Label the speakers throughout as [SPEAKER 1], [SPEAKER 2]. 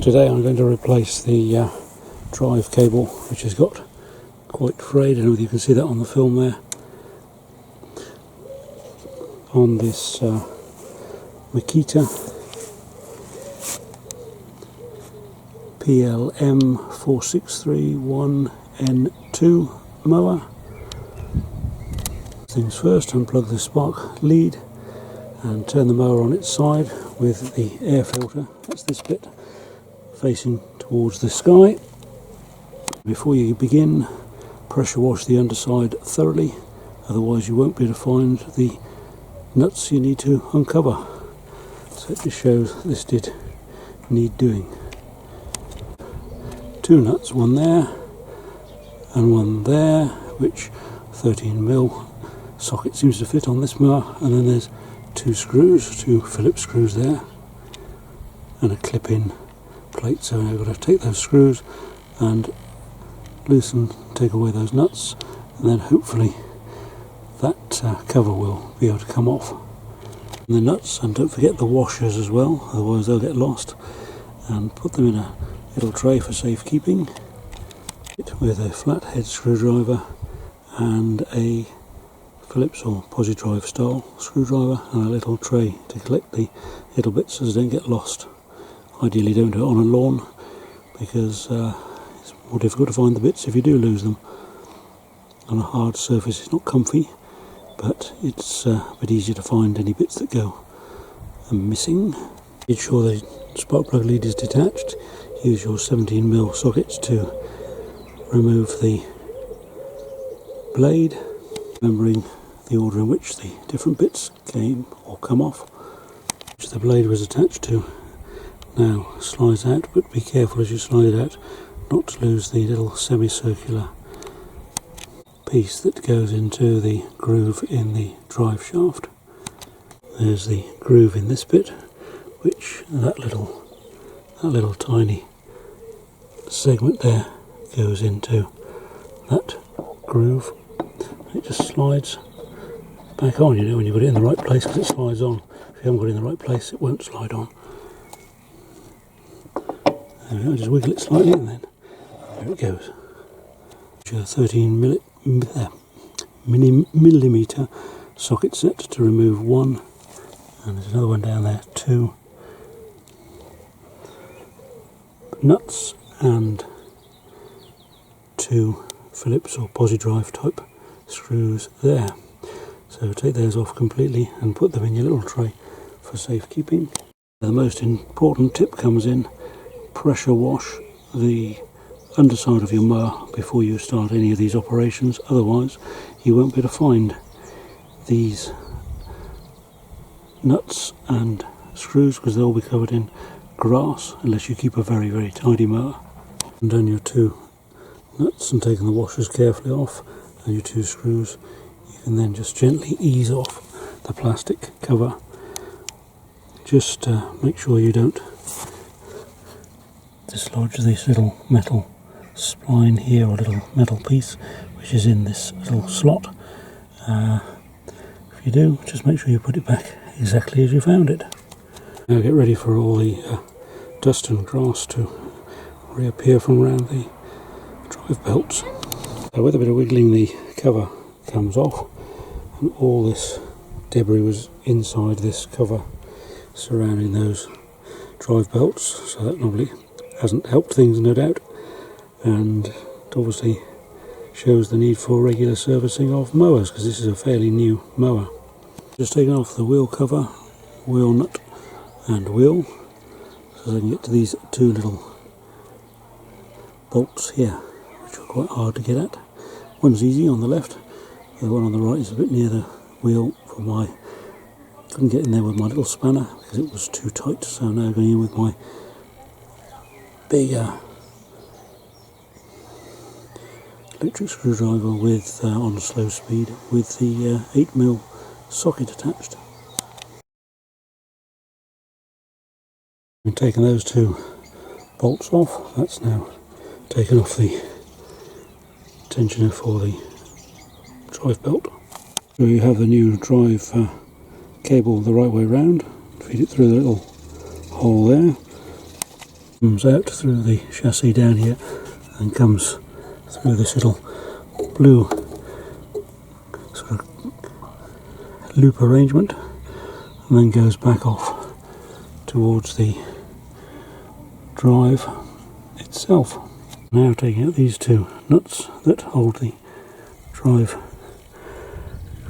[SPEAKER 1] Today I'm going to replace the drive cable, which has got quite frayed. I don't know if you can see that on the film there, on this Makita PLM4631N2 mower. Things first, unplug the spark lead and turn the mower on its side with the air filter, that's this bit, facing towards the sky. Before you begin, pressure wash the underside thoroughly, otherwise you won't be able to find the nuts you need to uncover. So it just shows this did need doing. Two nuts, one there and one there, which 13mm socket seems to fit on this mower, and then there's two screws, two Phillips screws there, and a clip-in plate. So I've got to take those screws and loosen, take away those nuts, and then hopefully that cover will be able to come off. And the nuts, and don't forget the washers as well, otherwise they'll get lost, and put them in a little tray for safekeeping with a flathead screwdriver and a Phillips or posi drive style screwdriver and a little tray to collect the little bits so they don't get lost. Ideally don't do it on a lawn, because it's more difficult to find the bits if you do lose them. On a hard surface it's not comfy, but it's a bit easier to find any bits that go missing. Make sure the spark plug lead is detached. Use your 17mm sockets to remove the blade, remembering the order in which the different bits came or come off, which the blade was attached to. Now slides out, but be careful as you slide it out not to lose the little semicircular piece that goes into the groove in the drive shaft. There's the groove in this bit, which that little tiny segment there goes into that groove. It just slides back on, you know, when you've got it in the right place, because it slides on. If you haven't got it in the right place, it won't slide on. There we go, just wiggle it slightly and then there it goes. 13mm socket set to remove one, and there's another one down there, two nuts and two Phillips or posi drive type screws there. So take those off completely and put them in your little tray for safekeeping. The most important tip comes in: pressure wash the underside of your mower before you start any of these operations, otherwise you won't be able to find these nuts and screws, because they'll be covered in grass unless you keep a very, very tidy mower. Undone your two nuts and taken the washers carefully off and your two screws, you can then just gently ease off the plastic cover. Just make sure you don't dislodge this little metal spline here, or little metal piece which is in this little slot. If you do, just make sure you put it back exactly as you found it. Now get ready for all the dust and grass to reappear from around the drive belts. So with a bit of wiggling the cover comes off, and all this debris was inside this cover surrounding those drive belts, so that normally hasn't helped things, no doubt, and it obviously shows the need for regular servicing of mowers, because this is a fairly new mower. Just taken off the wheel cover, wheel nut and wheel, so I can get to these two little bolts here, which are quite hard to get at. One's easy on the left, the one on the right is a bit near the wheel for my, couldn't get in there with my little spanner because it was too tight, so I'm now going in with my bigger electric screwdriver with on slow speed with the 8mm socket attached. I've taken those two bolts off. That's now taken off the tensioner for the drive belt. So you have the new drive cable the right way round. Feed it through the little hole there. Comes out through the chassis down here and comes through this little blue sort of loop arrangement and then goes back off towards the drive itself. Now taking out these two nuts that hold the drive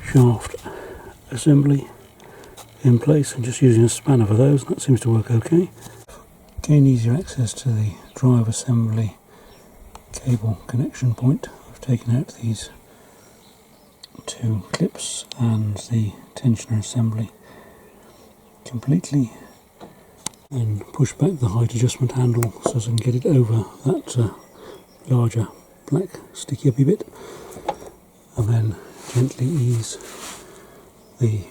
[SPEAKER 1] shaft assembly in place and just using a spanner for those. That seems to work okay. Gain easier access to the drive assembly cable connection point. I've taken out these two clips and the tensioner assembly completely and push back the height adjustment handle so as I can get it over that larger black sticky uppy bit, and then gently ease the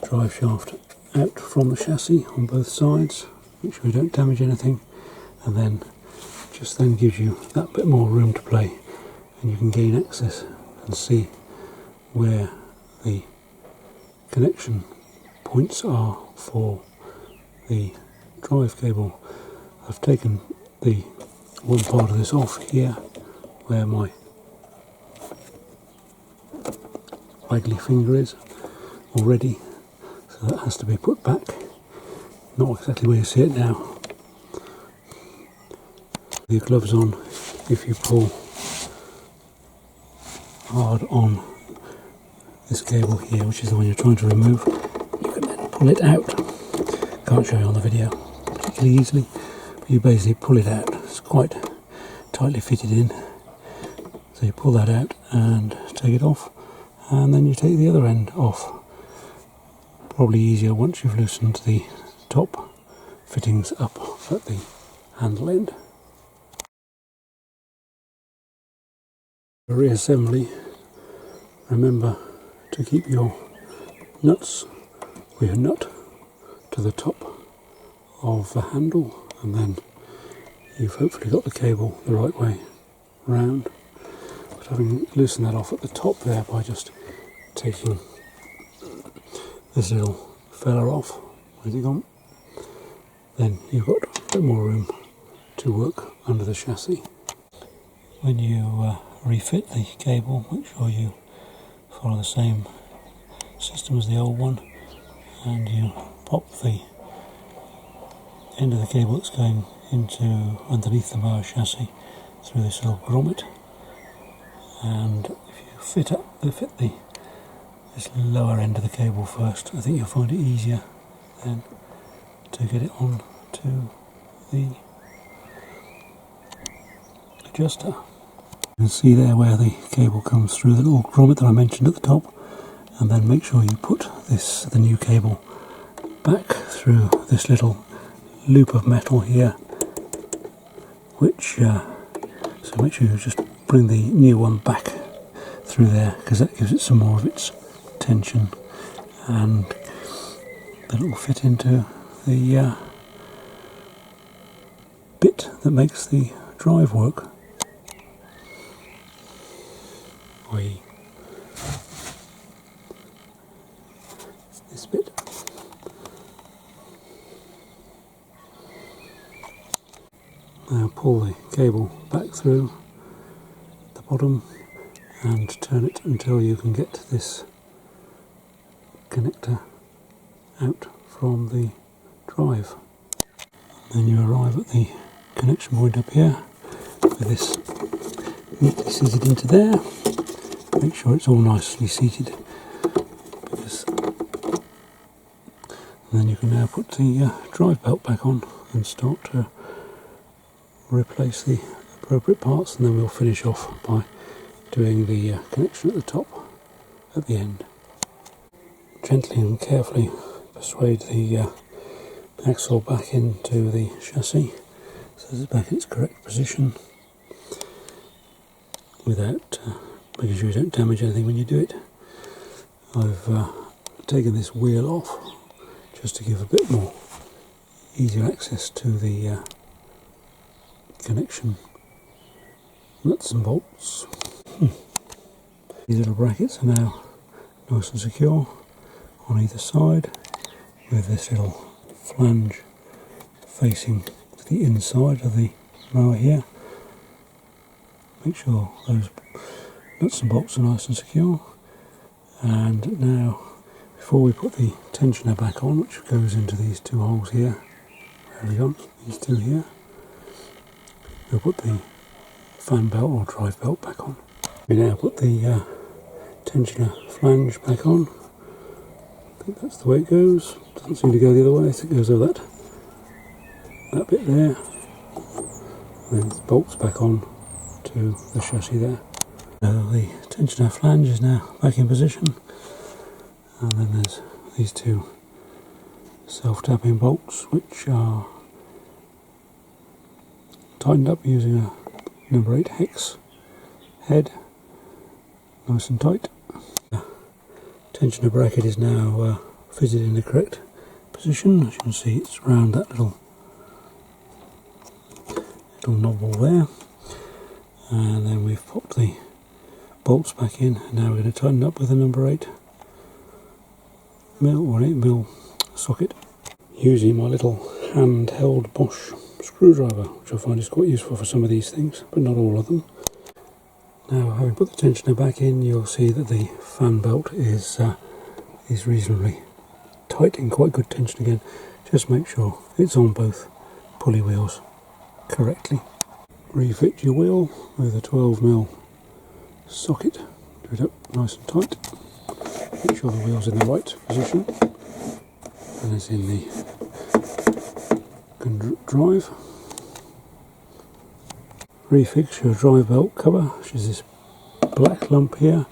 [SPEAKER 1] drive shaft out from the chassis on both sides. Make sure you don't damage anything, and then just then gives you that bit more room to play and you can gain access and see where the connection points are for the drive cable. I've taken the one part of this off here where my waggly finger is already, so that has to be put back. Not exactly where you see it now. With your gloves on, if you pull hard on this cable here, which is the one you're trying to remove, you can then pull it out. Can't show you on the video particularly easily, but you basically pull it out. It's quite tightly fitted in, so you pull that out and take it off, and then you take the other end off. Probably easier once you've loosened the top fittings up at the handle end. For reassembly, remember to keep your nuts or your nut to the top of the handle, and then you've hopefully got the cable the right way round. But having loosened that off at the top there by just taking this little fella off, where's it gone? Then you've got a bit more room to work under the chassis. When you refit the cable, make sure you follow the same system as the old one, and you pop the end of the cable that's going into underneath the mower chassis through this little grommet, and if you fit this lower end of the cable first, I think you'll find it easier then to get it on to the adjuster. You can see there where the cable comes through the little grommet that I mentioned at the top, and then make sure you put the new cable back through this little loop of metal here, which so make sure you just bring the new one back through there, because that gives it some more of its tension, and then it will fit into the bit that makes the drive work. This bit. Now pull the cable back through the bottom and turn it until you can get this connector out from the drive. Then you arrive at the connection point up here with this neatly seated into there. Make sure it's all nicely seated, and then you can now put the drive belt back on and start to replace the appropriate parts, and then we'll finish off by doing the connection at the top at the end. Gently and carefully persuade the axle back into the chassis so it's back in its correct position without making sure you don't damage anything when you do it. I've taken this wheel off just to give a bit more easier access to the connection nuts and bolts. These little brackets are now nice and secure on either side with this little flange facing the to the inside of the mower here. Make sure those nuts and bolts are nice and secure. And now, before we put the tensioner back on, which goes into these two holes here, there we go, these two here, we'll put the fan belt or drive belt back on. We now put the tensioner flange back on. I think that's the way it goes. Doesn't seem to go the other way, so it goes over that bit there. And then the bolts back on to the chassis there. So the tensioner flange is now back in position. And then there's these two self-tapping bolts, which are tightened up using a number 8 hex head, nice and tight. The tensioner bracket is now fitted in the correct position. As you can see, it's around that little knobble there. And then we've popped the bolts back in, and now we're going to tighten up with a number 8 mil or 8 mil socket using my little handheld Bosch screwdriver, which I find is quite useful for some of these things, but not all of them. Now, having put the tensioner back in, you'll see that the fan belt is reasonably tight, in quite good tension again. Just make sure it's on both pulley wheels correctly. Refit your wheel with a 12 mil socket. Do it up nice and tight. Make sure the wheel's in the right position and it's in the drive. Refix your drive belt cover, which is this black lump here.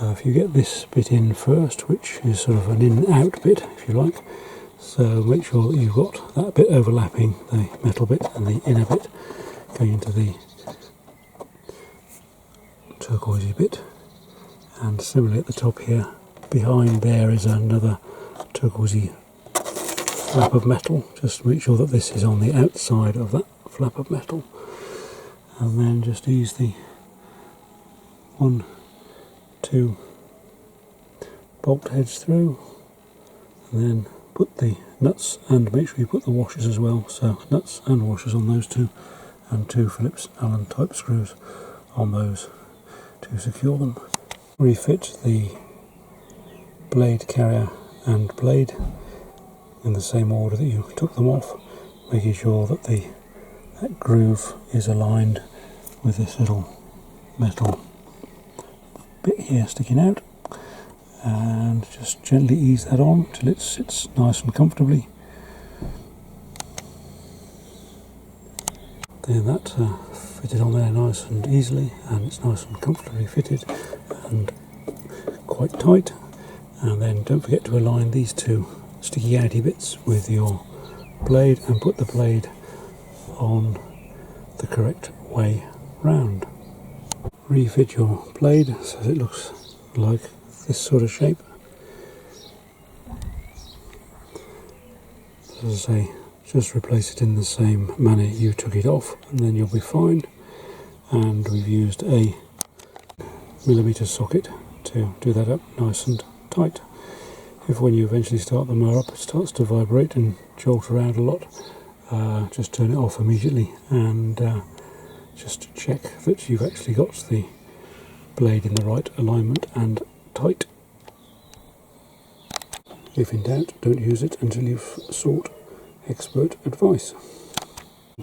[SPEAKER 1] If you get this bit in first, which is sort of an in-out bit, if you like, so make sure that you've got that bit overlapping the metal bit and the inner bit going into the turquoisey bit. And similarly at the top here, behind there is another turquoisey flap of metal. Just make sure that this is on the outside of that flap of metal. And then just ease the 1, 2 bolt heads through, and then put the nuts, and make sure you put the washers as well, so nuts and washers on those two, and 2 Phillips Allen type screws on those to secure them. Refit the blade carrier and blade in the same order that you took them off, making sure that that groove is aligned with this little metal bit here sticking out, and just gently ease that on till it sits nice and comfortably. Then that fitted on there nice and easily, and it's nice and comfortably fitted and quite tight. And then don't forget to align these two sticky outy bits with your blade and put the blade on the correct way round. Refit your blade so it looks like this sort of shape. As I say, just replace it in the same manner you took it off, and then you'll be fine. And we've used a millimetre socket to do that up nice and tight. If when you eventually start the mower up it starts to vibrate and jolt around a lot, just turn it off immediately, and just check that you've actually got the blade in the right alignment and tight. If in doubt, don't use it until you've sought expert advice.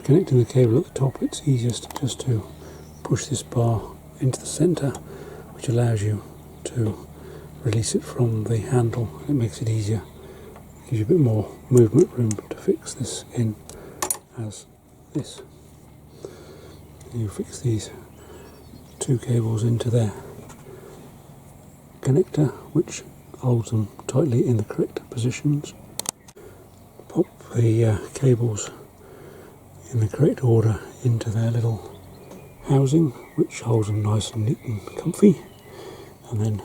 [SPEAKER 1] Connecting the cable at the top, it's easiest just to push this bar into the centre, which allows you to release it from the handle. It makes it easier, gives you a bit more movement room to fix this in as this. You fix these 2 cables into their connector, which holds them tightly in the correct positions. Pop the cables in the correct order into their little housing, which holds them nice and neat and comfy, and then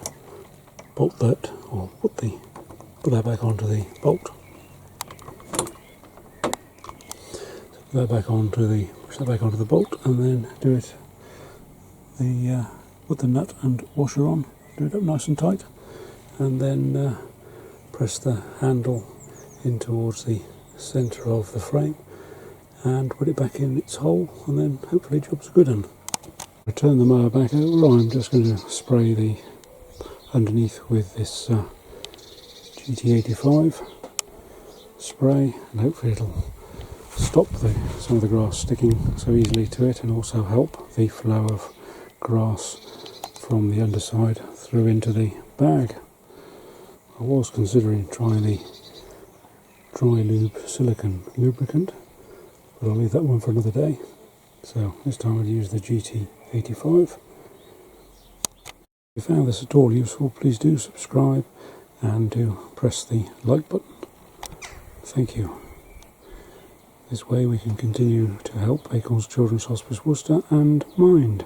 [SPEAKER 1] bolt that, or put that back onto the bolt. Push that back onto the bolt, and then do it. Put the nut and washer on. Do it up nice and tight, and then press the handle in towards the centre of the frame, and put it back in its hole, and then hopefully job's good. And return the mower back over. I'm just going to spray the underneath with this GT85 spray, and hopefully it'll stop some of the grass sticking so easily to it, and also help the flow of grass from the underside through into the bag. I was considering trying the dry lube silicone lubricant, but I'll leave that one for another day. So this time I'll use the GT85. If you found this at all useful, please do subscribe and do press the like button. Thank you. This way we can continue to help Acorns Children's Hospice Worcester and Mind.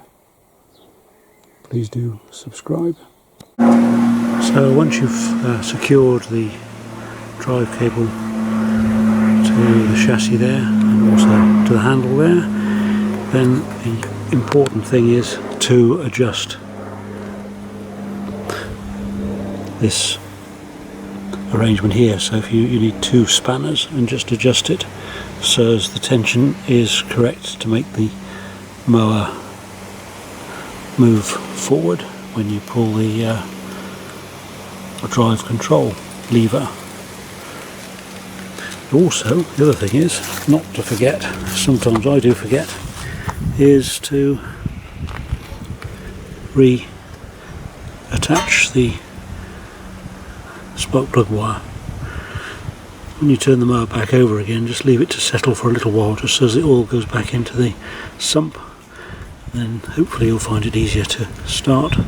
[SPEAKER 1] Please do subscribe. So once you've secured the drive cable to the chassis there and also to the handle there, then the important thing is to adjust this arrangement here. So if you need 2 spanners, and just adjust it so as the tension is correct to make the mower move forward when you pull the drive control lever. Also, the other thing is, not to forget, sometimes I do forget, is to reattach the spark plug wire. When you turn the mower back over again, just leave it to settle for a little while, just so as it all goes back into the sump. Then hopefully you'll find it easier to start